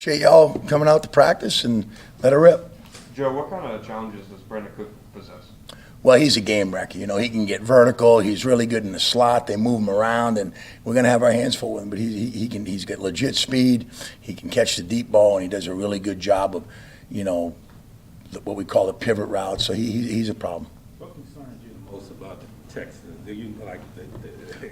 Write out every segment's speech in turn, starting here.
JL coming out to practice and let her rip. Joe, what kind of challenges does Brenda Cook possess? Well, he's a game wrecker. You know, he can get vertical. He's really good in the slot. They move him around, and we're going to have our hands full with him. But he's got legit speed. He can catch the deep ball, and he does a really good job of, you know, what we call the pivot route. So he's a problem. What concerns you the most about the Texans? Do you like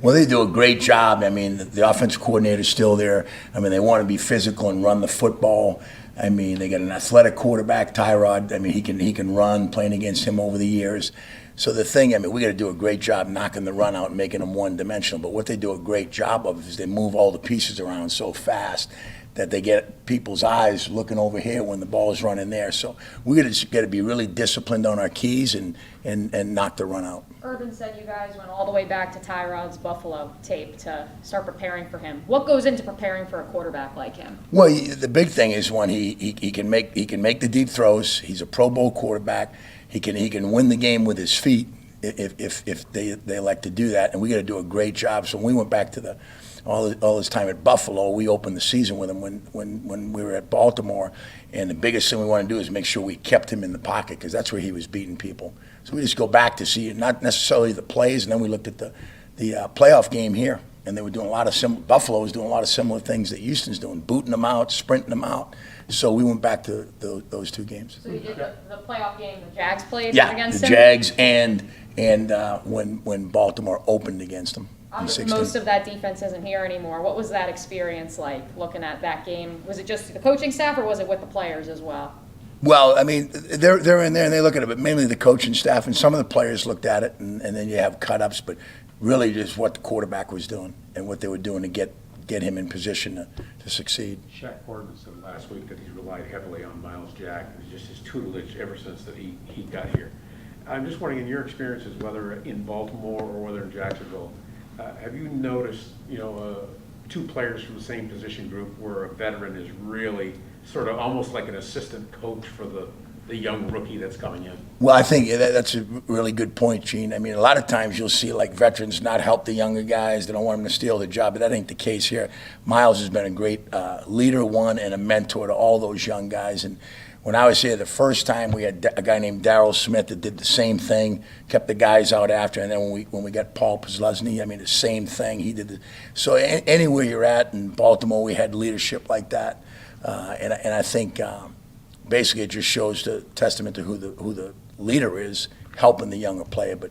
Well, they do a great job. I mean, the offensive coordinator's still there. I mean, they want to be physical and run the football. I mean, they got an athletic quarterback, Tyrod. I mean, he can run, playing against him over the years. So the thing, I mean, we got to do a great job knocking the run out and making them one-dimensional. But what they do a great job of is they move all the pieces around so fast that they get people's eyes looking over here when the ball is running there. So we got to be really disciplined on our keys and knock the run out. Urban said you guys went all the way back to Tyrod's Buffalo tape to start preparing for him. What goes into preparing for a quarterback like him? Well, the big thing is when he can make the deep throws. He's a Pro Bowl quarterback. He can win the game with his feet if they like to do that. And we got to do a great job. So when we went back to all his time at Buffalo, we opened the season with him when we were at Baltimore. And the biggest thing we want to do is make sure we kept him in the pocket because that's where he was beating people. So we just go back to see not necessarily the plays, and then we looked at the playoff game here, and they were doing a lot of Buffalo was doing a lot of similar things that Houston's doing, booting them out, sprinting them out. So we went back to those two games. So you did the playoff game the Jags played Yeah, against the him? Jags and when Baltimore opened against them. Most of that defense isn't here anymore. What was that experience like looking at that game? Was it just the coaching staff or was it with the players as well? Well, I mean, they're in there and they look at it, but mainly the coaching staff and some of the players looked at it, and then you have cut-ups, but really just what the quarterback was doing and what they were doing to get him in position to succeed. Shaq Gordon said last week that he's relied heavily on Miles Jack and just his tutelage ever since that he got here. I'm just wondering, in your experiences, whether in Baltimore or whether in Jacksonville, have you noticed, two players from the same position group where a veteran is really sort of almost like an assistant coach for the young rookie that's coming in? Well, I think that's a really good point, Gene. I mean, a lot of times you'll see like veterans not help the younger guys. They don't want them to steal the job, but that ain't the case here. Miles has been a great leader, and a mentor to all those young guys. And when I was here the first time, we had a guy named Darrell Smith that did the same thing, kept the guys out after. And then when we got Paul Posluszny, I mean, the same thing. He did so anywhere you're at in Baltimore, we had leadership like that. And I think basically it just shows the testament to who the leader is, helping the younger player. But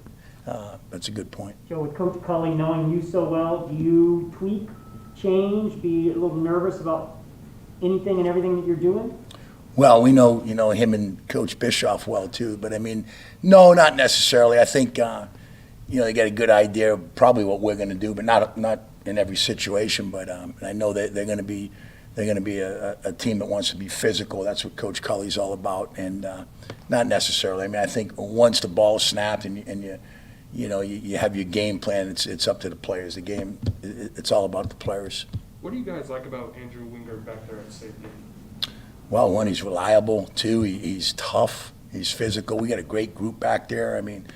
that's a good point. Joe, with Coach Cullen knowing you so well, do you tweak, change, be a little nervous about anything and everything that you're doing? Well, we know him and Coach Bischoff well too, but I mean, no, not necessarily. I think they get a good idea of probably what we're going to do, but not in every situation. But I know that they're going to be a team that wants to be physical. That's what Coach Cully's all about, and not necessarily. I mean, I think once the ball's snapped and you have your game plan, it's up to the players. The game, it's all about the players. What do you guys like about Andrew Wingard back there at safety? Well, one, he's reliable. Two, he's tough. He's physical. We got a great group back there. I mean,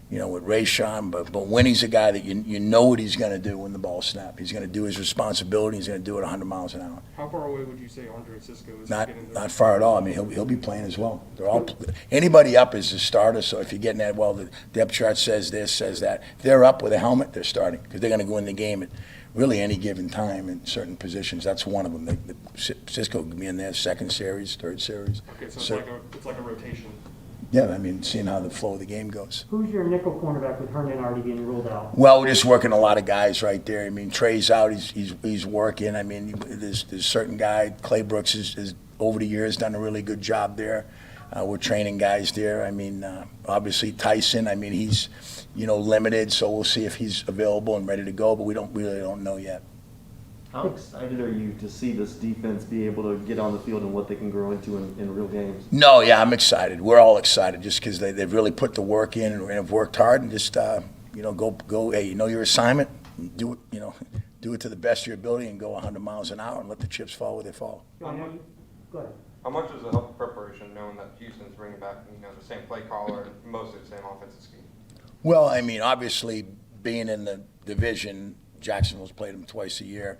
with Rayshon, but Winnie's a guy that you know what he's going to do when the ball snaps. He's going to do his responsibility. He's going to do it 100 miles an hour. How far away would you say Andre Cisco is? Not far at all. I mean, he'll be playing as well. They're all anybody up is a starter. So if you're getting that, well, the depth chart says this, says that. If they're up with a helmet, they're starting because they're going to go in the game at really any given time in certain positions. That's one of them. Cisco could be in there second series, third series. Okay, so it's like a rotation. Yeah, I mean, seeing how the flow of the game goes. Who's your nickel cornerback with Herndon already being ruled out? Well, we're just working a lot of guys right there. I mean, Trey's out. He's working. I mean, there's certain guy, Clay Brooks, is over the years done a really good job there. We're training guys there. I mean, obviously Tyson. I mean, he's limited, so we'll see if he's available and ready to go. But we really don't know yet. How excited are you to see this defense be able to get on the field and what they can grow into in real games? No, yeah, I'm excited. We're all excited just because they've really put the work in and have worked hard and just go. Hey, your assignment. Do it. Do it to the best of your ability and go 100 miles an hour and let the chips fall where they fall. Go ahead. How much does it help preparation knowing that Houston's bringing back the same play caller and mostly the same offensive scheme? Well, I mean, obviously being in the division, Jacksonville's played them twice a year,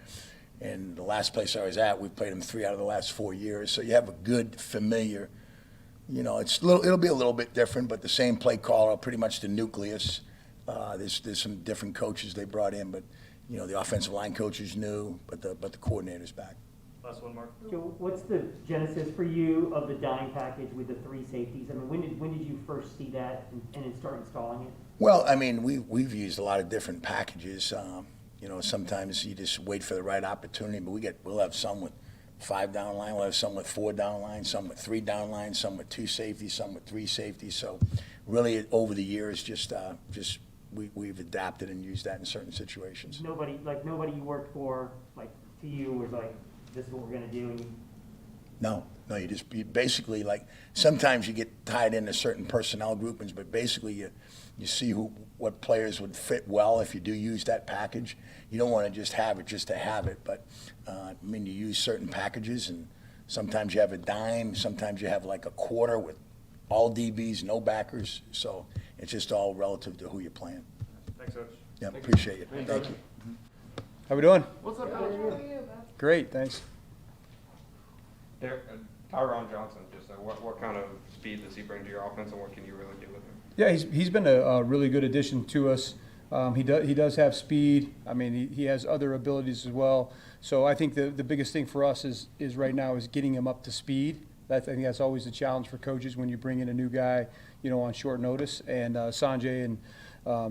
And the last place I was at, we played them 3 out of the last 4 years. So you have a good, familiar, it'll be a little bit different, but the same play caller, pretty much the nucleus. There's some different coaches they brought in, but the offensive line coach is new, but the coordinator's back. Last one, Mark. Joe, what's the genesis for you of the dime package with the 3 safeties? I mean, when did you first see that and then start installing it? Well, I mean, we've used a lot of different packages. Sometimes you just wait for the right opportunity, but we'll have some with 5 down line, we'll have some with 4 down line, some with 3 down line, some with 2 safeties, some with 3 safeties. So really, over the years, we've adapted and used that in certain situations. Nobody you worked for, like, to you was like, this is what we're gonna do, and No, you basically, like, sometimes you get tied into certain personnel groupings, but basically you see what players would fit well if you do use that package. You don't want to just have it just to have it, but you use certain packages, and sometimes you have a dime, sometimes you have like a quarter with all DBs, no backers, so it's just all relative to who you're playing. Thanks, Coach. Yeah, appreciate it. Thank you. How we doing? What's up, Great, thanks. Tyron Johnson, just what kind of speed does he bring to your offense, and what can you really do with him? Yeah, he's been a really good addition to us. He does have speed. I mean, he has other abilities as well. So I think the biggest thing for us is right now is getting him up to speed. I think that's always the challenge for coaches when you bring in a new guy, on short notice. And Sanjay and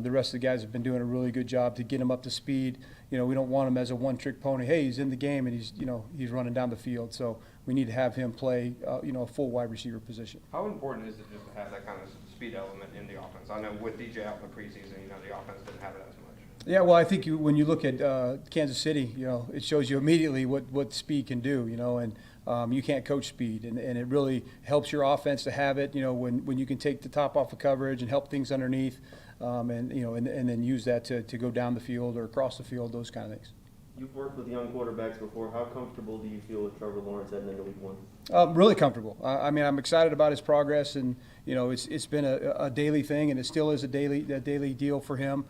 the rest of the guys have been doing a really good job to get him up to speed. We don't want him as a one-trick pony. Hey, he's in the game and he's running down the field. So we need to have him play, a full wide receiver position. How important is it just to have that kind of speed element in the offense? I know with DJ out in the preseason, the offense didn't have it as much. Yeah, well, I think when you look at Kansas City, it shows you immediately what speed can do, and you can't coach speed, and it really helps your offense to have it, when you can take the top off of coverage and help things underneath, and then use that to go down the field or across the field, those kind of things. You've worked with young quarterbacks before. How comfortable do you feel with Trevor Lawrence heading into week 1? Really comfortable. I'm excited about his progress, and it's been a daily thing, and it still is a daily deal for him.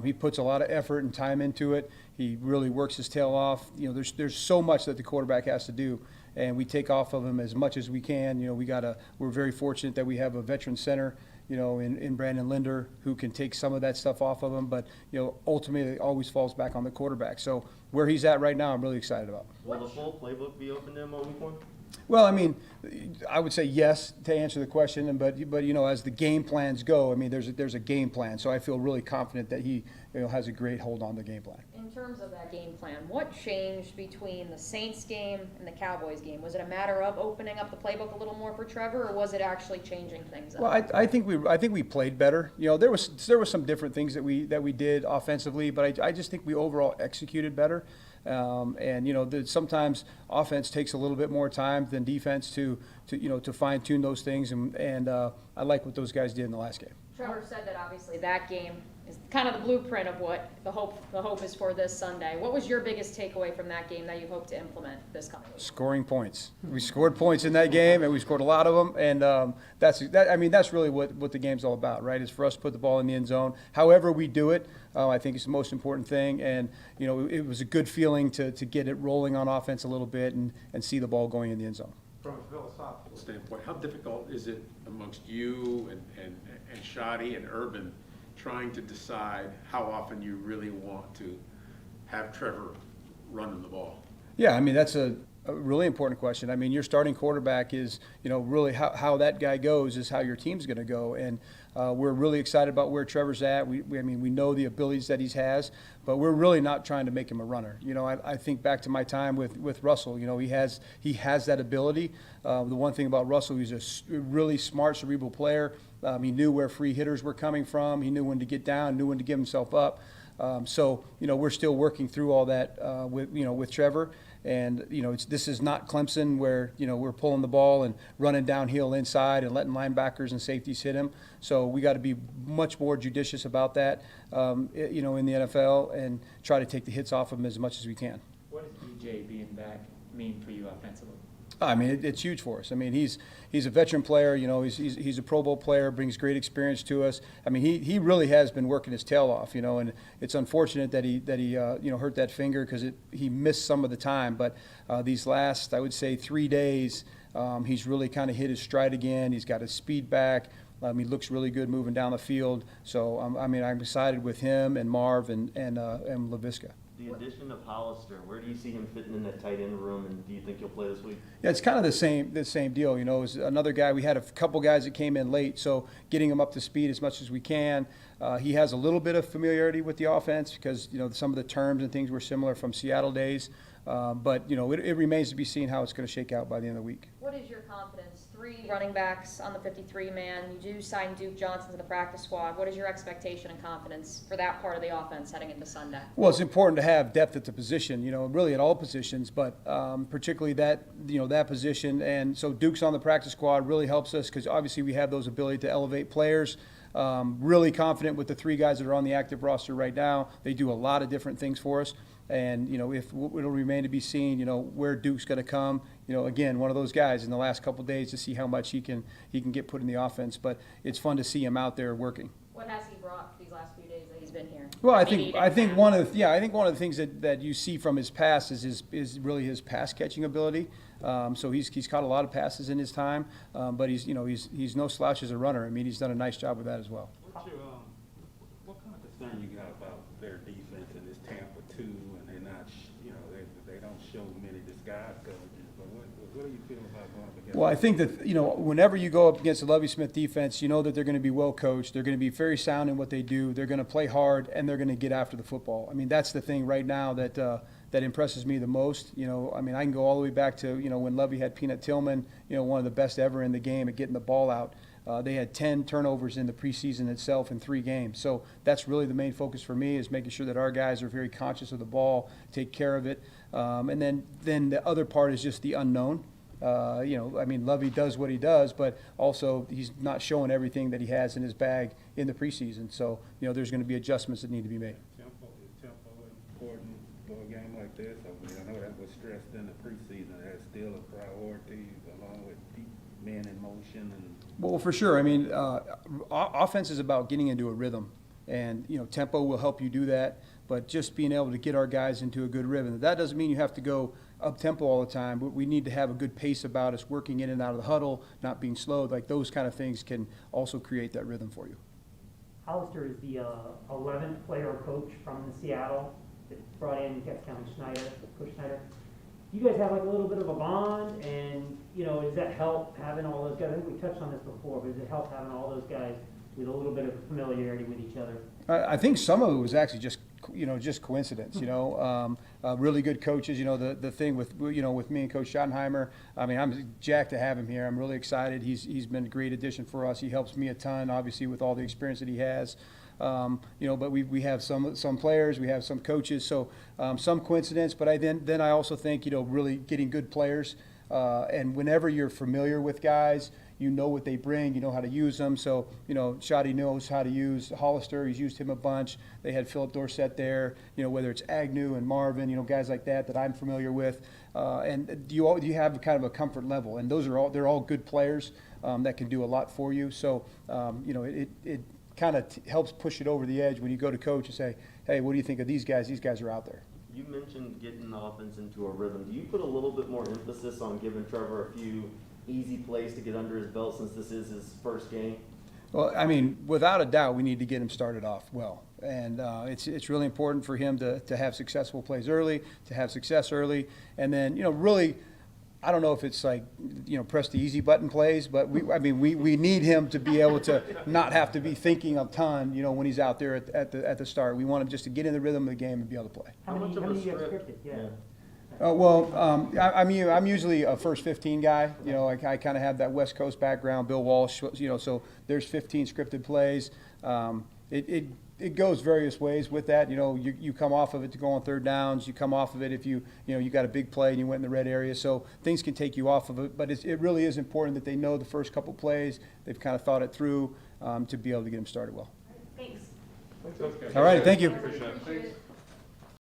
He puts a lot of effort and time into it. He really works his tail off. There's so much that the quarterback has to do, and we take off of him as much as we can. We're very fortunate that we have a veteran center, in Brandon Linder, who can take some of that stuff off of him. But ultimately, it always falls back on the quarterback. So where he's at right now, I'm really excited about. Will the full playbook be open to him on week 1? Well, I would say yes to answer the question, but as the game plans go, there's a game plan. So I feel really confident that he has a great hold on the game plan. In terms of that game plan, what changed between the Saints game and the Cowboys game? Was it a matter of opening up the playbook a little more for Trevor, or was it actually changing things up? Well, I think we played better. There was some different things that we did offensively, but I just think we overall executed better. Sometimes offense takes a little bit more time than defense to fine tune those things, and I like what those guys did in the last game. Trevor said that obviously that game is kind of the blueprint of what the hope is for this Sunday. What was your biggest takeaway from that game that you hope to implement this coming week? Scoring points. We scored points in that game, and we scored a lot of them, and that's really what the game's all about, right? Is for us to put the ball in the end zone. However we do it, I think it's the most important thing, and it was a good feeling to get it rolling on offense a little bit and see the ball going in the end zone. From a philosophical standpoint, how difficult is it amongst you and Shadi and Urban trying to decide how often you really want to have Trevor running the ball? Yeah, that's a really important question. Your starting quarterback is, really how that guy goes is how your team's going to go. And we're really excited about where Trevor's at. We know the abilities that he has, but we're really not trying to make him a runner. I think back to my time with Russell. He has that ability. The one thing about Russell, he's a really smart, cerebral player. He knew where free hitters were coming from. He knew when to get down, knew when to give himself up. So we're still working through all that with Trevor. And this is not Clemson where we're pulling the ball and running downhill inside and letting linebackers and safeties hit him. So we got to be much more judicious about that, in the NFL, and try to take the hits off of him as much as we can. What does DJ being back mean for you offensively? I mean, it's huge for us. I mean, he's a veteran player. You know, he's a Pro Bowl player, brings great experience to us. I mean, he really has been working his tail off. You know, and it's unfortunate that he you know, hurt that finger because he missed some of the time. But these last, I would say, 3 days, he's really kind of hit his stride again. He's got his speed back. He looks really good moving down the field. So I mean, I'm excited with him and Marv and LaVisca. The addition of Hollister, where do you see him fitting in that tight end room, and do you think he'll play this week? Yeah, it's kind of the same deal. You know, as another guy, we had a couple guys that came in late, so getting him up to speed as much as we can. He has a little bit of familiarity with the offense because, you know, some of the terms and things were similar from Seattle days. But, you know, it remains to be seen how it's going to shake out by the end of the week. What is your confidence? 3 running backs on the 53-man. You do sign Duke Johnson to the practice squad. What is your expectation and confidence for that part of the offense heading into Sunday? Well, it's important to have depth at the position, you know, really at all positions, but particularly that, you know, that position. And so Duke's on the practice squad really helps us because obviously we have those ability to elevate players. Really confident with the 3 guys that are on the active roster right now. They do a lot of different things for us. And, you know, if it'll remain to be seen, you know, where Duke's going to come. You know, again, one of those guys in the last couple of days to see how much he can get put in the offense. But it's fun to see him out there working. What has he brought these last few days that he's been here? Well, I Maybe think one of the things that you see from his pass is really his pass catching ability. So he's caught a lot of passes in his time, but he's no slouch as a runner. I mean, he's done a nice job with that as well. What's your, what kind of concern you got about their defense in this Tampa 2, and they're not, you know, they don't show many disguise coverages, but what are you feeling about going up against? Well, I think that, you know, whenever you go up against a Lovie Smith defense, you know that they're going to be well coached. They're going to be very sound in what they do. They're going to play hard, and they're going to get after the football. I mean, that's the thing right now that impresses me the most. You know, I mean, I can go all the way back to, you know, when Lovie had Peanut Tillman, you know, one of the best ever in the game at getting the ball out. They had 10 turnovers in the preseason itself in 3 games. So that's really the main focus for me, is making sure that our guys are very conscious of the ball, take care of it. And then the other part is just the unknown. You know, I mean, Lovie does what he does, but also he's not showing everything that he has in his bag in the preseason. So, you know, there's going to be adjustments that need to be made. Is tempo important for a game like this? I mean, I know that was stressed in the preseason. That's still a priority, along with deep men in motion and. Well, for sure. I mean, offense is about getting into a rhythm, and, you know, tempo will help you do that. But just being able to get our guys into a good rhythm. That doesn't mean you have to go up tempo all the time, but we need to have a good pace about us, working in and out of the huddle, not being slow. Like, those kind of things can also create that rhythm for you. Hollister is the 11th player coach from Seattle that brought in Coach Schneider. You guys have like a little bit of a bond, and, you know, does that help having all those guys? I think we touched on this before, but does it help having all those guys with a little bit of familiarity with each other? I think some of it was actually just coincidence, you know. Really good coaches, you know, the thing with me and Coach Schottenheimer, I mean, I'm jacked to have him here. I'm really excited. He's been a great addition for us. He helps me a ton, obviously, with all the experience that he has. You know, but we have some players, we have some coaches, so some coincidence, but then I also think, you know, really getting good players, and whenever you're familiar with guys, you know what they bring, you know how to use them. So, you know, Shoddy knows how to use Hollister. He's used him a bunch. They had Philip Dorsett there, you know, whether it's Agnew and Marvin, you know, guys like that I'm familiar with. And you have kind of a comfort level, and they're all good players that can do a lot for you. So, you know, it kind of helps push it over the edge when you go to coach and say, hey, what do you think of these guys? These guys are out there. You mentioned getting the offense into a rhythm. Do you put a little bit more emphasis on giving Trevor a few easy plays to get under his belt, since this is his first game? Well, I mean, without a doubt, we need to get him started off well. And it's really important for him to have successful plays early, to have success early. And then, you know, really, I don't know if it's like, you know, press the easy button plays, but we need him to be able to not have to be thinking a ton, you know, when he's out there at the start. We want him just to get in the rhythm of the game and be able to play. How many you have scripted? Yeah. I'm usually a first 15 guy. You know, I kind of have that West Coast background, Bill Walsh, you know, so there's 15 scripted plays. It goes various ways with that. You know, you come off of it to go on third downs. You come off of it if you got a big play and you went in the red area. So things can take you off of it, but it really is important that they know the first couple plays. They've kind of thought it through to be able to get them started well. Thanks. All right, thank you. Appreciate it. Appreciate it.